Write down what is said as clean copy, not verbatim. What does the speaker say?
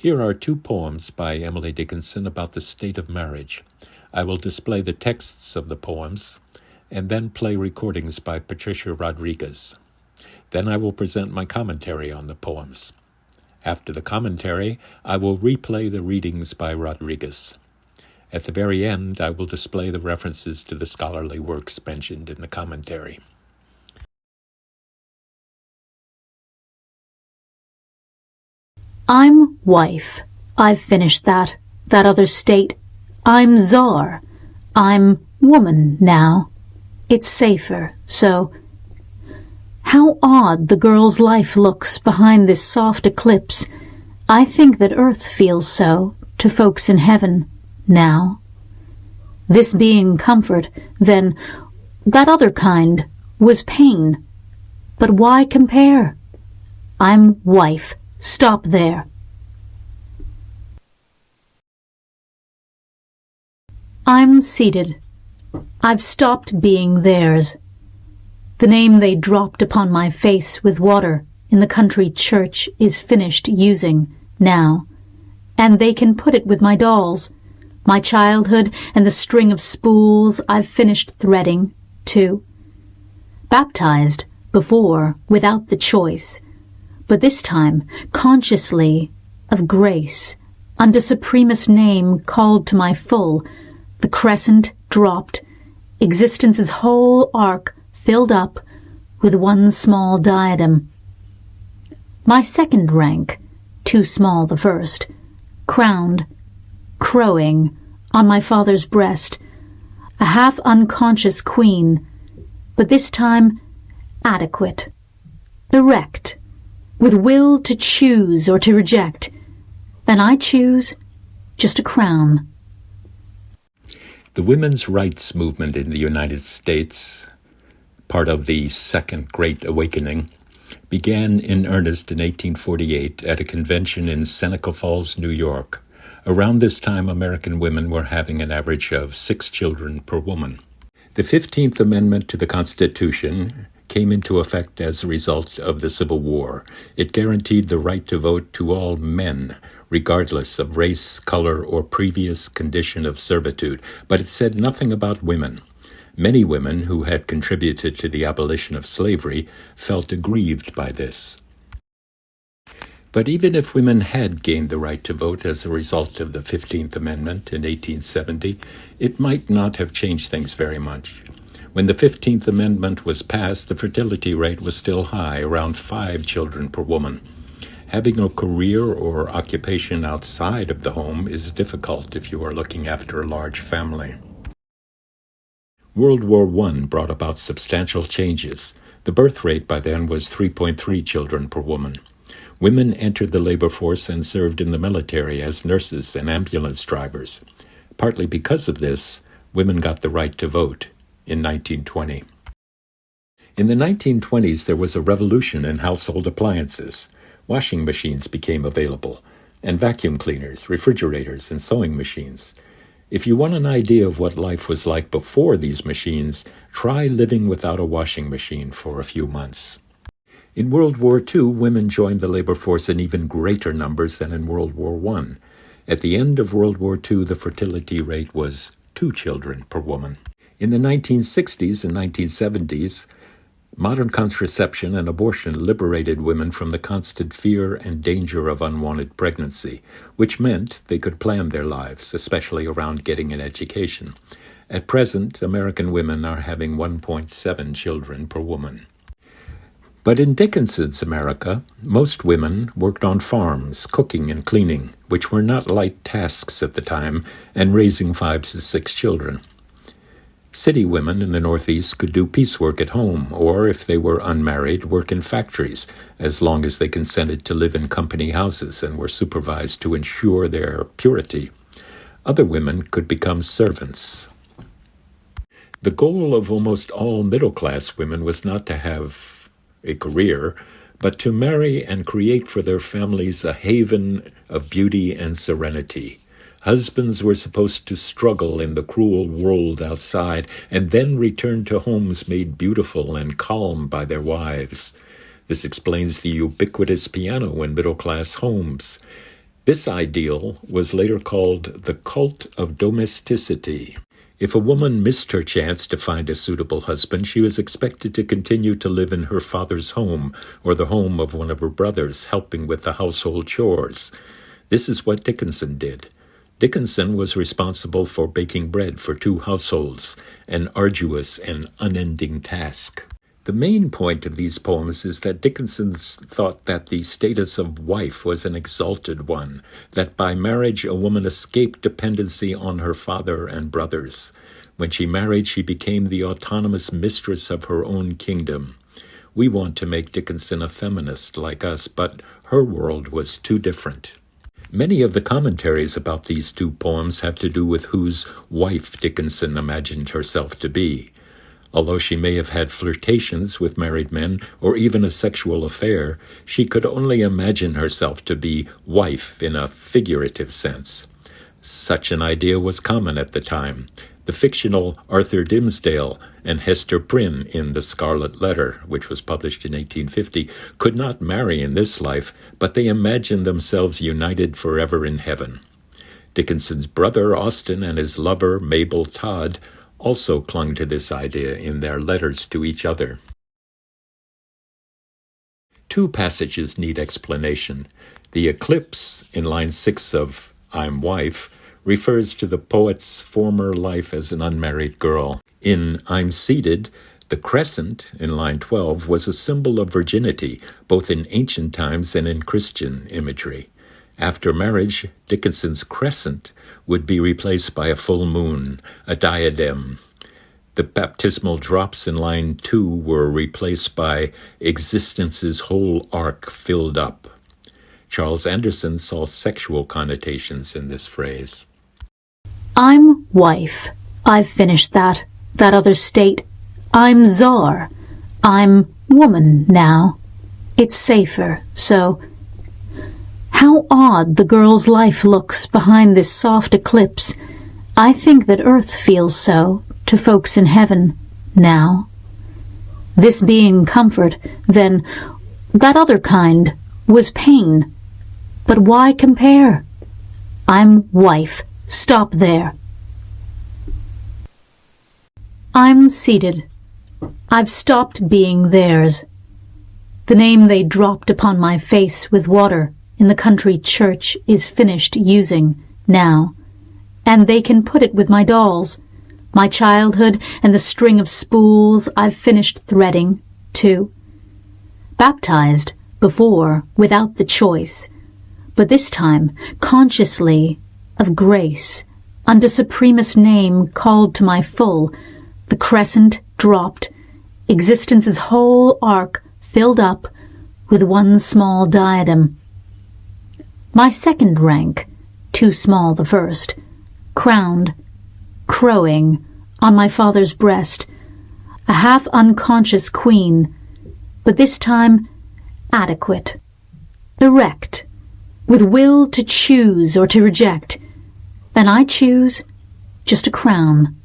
Here are two poems by Emily Dickinson about the state of marriage. I will display the texts of the poems and then play recordings by Patricia Rodriguez. Then I will present my commentary on the poems. After the commentary, I will replay the readings by Rodriguez. At the very end, I will display the references to the scholarly works mentioned in the commentary. I'm wife. I've finished that other state. I'm czar. I'm woman now. It's safer, so. How odd the girl's life looks behind this soft eclipse. I think that earth feels so to folks in heaven now. This being comfort, then that other kind was pain. But why compare? I'm wife. Stop there. I'm ceded. I've stopped being theirs. The name they dropped upon my face with water in the country church is finished using now, and they can put it with my dolls. My childhood and the string of spools I've finished threading, too. Baptized before without the choice, but this time consciously of grace, under supremest name called to my full, the crescent dropped, existence's whole arc filled up with one small diadem. My second rank, too small the first, crowned, crowing, on my father's breast, a half-unconscious queen, but this time adequate, erect, with will to choose or to reject, and I choose just a crown. The women's rights movement in the United States, part of the Second Great Awakening, began in earnest in 1848 at a convention in Seneca Falls, New York. Around this time, American women were having an average of 6 children per woman. The 15th Amendment to the Constitution came into effect as a result of the Civil War. It guaranteed the right to vote to all men, regardless of race, color, or previous condition of servitude, but it said nothing about women. Many women who had contributed to the abolition of slavery felt aggrieved by this. But even if women had gained the right to vote as a result of the 15th Amendment in 1870, it might not have changed things very much. When the 15th Amendment was passed, the fertility rate was still high, around 5 children per woman. Having a career or occupation outside of the home is difficult if you are looking after a large family. World War I brought about substantial changes. The birth rate by then was 3.3 children per woman. Women entered the labor force and served in the military as nurses and ambulance drivers. Partly because of this, women got the right to vote in 1920. In the 1920s, there was a revolution in household appliances. Washing machines became available, and vacuum cleaners, refrigerators, and sewing machines. If you want an idea of what life was like before these machines, try living without a washing machine for a few months. In World War II, women joined the labor force in even greater numbers than in World War I. At the end of World War II, the fertility rate was 2 children per woman. In the 1960s and 1970s, modern contraception and abortion liberated women from the constant fear and danger of unwanted pregnancy, which meant they could plan their lives, especially around getting an education. At present, American women are having 1.7 children per woman. But in Dickinson's America, most women worked on farms, cooking and cleaning, which were not light tasks at the time, and raising 5 to 6 children. City women in the Northeast could do piecework at home, or, if they were unmarried, work in factories, as long as they consented to live in company houses and were supervised to ensure their purity. Other women could become servants. The goal of almost all middle-class women was not to have a career, but to marry and create for their families a haven of beauty and serenity. Husbands were supposed to struggle in the cruel world outside and then return to homes made beautiful and calm by their wives. This explains the ubiquitous piano in middle-class homes. This ideal was later called the cult of domesticity. If a woman missed her chance to find a suitable husband, she was expected to continue to live in her father's home or the home of one of her brothers, helping with the household chores. This is what Dickinson did. Dickinson was responsible for baking bread for 2 households, an arduous and unending task. The main point of these poems is that Dickinson thought that the status of wife was an exalted one, that by marriage a woman escaped dependency on her father and brothers. When she married, she became the autonomous mistress of her own kingdom. We want to make Dickinson a feminist like us, but her world was too different. Many of the commentaries about these 2 poems have to do with whose wife Dickinson imagined herself to be. Although she may have had flirtations with married men or even a sexual affair, she could only imagine herself to be wife in a figurative sense. Such an idea was common at the time. The fictional Arthur Dimmesdale and Hester Prynne in The Scarlet Letter, which was published in 1850, could not marry in this life, but they imagined themselves united forever in heaven. Dickinson's brother Austen and his lover Mabel Todd also clung to this idea in their letters to each other. 2 passages need explanation. The eclipse in line 6 of I'm Wife refers to the poet's former life as an unmarried girl. In I'm Ceded, the crescent in line 12 was a symbol of virginity, both in ancient times and in Christian imagery. After marriage, Dickinson's crescent would be replaced by a full moon, a diadem. The baptismal drops in line 2 were replaced by existence's whole arc filled up. Charles Anderson saw sexual connotations in this phrase. I'm wife. I've finished that other state. I'm czar. I'm woman now. It's safer, so... How odd the girl's life looks behind this soft eclipse. I think that earth feels so to folks in heaven now. This being comfort, then that other kind was pain. But why compare? I'm wife. Stop there. I'm ceded. I've stopped being theirs. The name they dropped upon my face with water in the country church is finished using now, and they can put it with my dolls. My childhood and the string of spools I've finished threading, too. Baptized before without the choice, but this time consciously of grace, under supremest name called to my full, the crescent dropped, existence's whole arc filled up with one small diadem. My second rank, too small the first, crowned, crowing, on my father's breast, a half-unconscious queen, but this time adequate, erect, with will to choose or to reject, and I choose just a crown.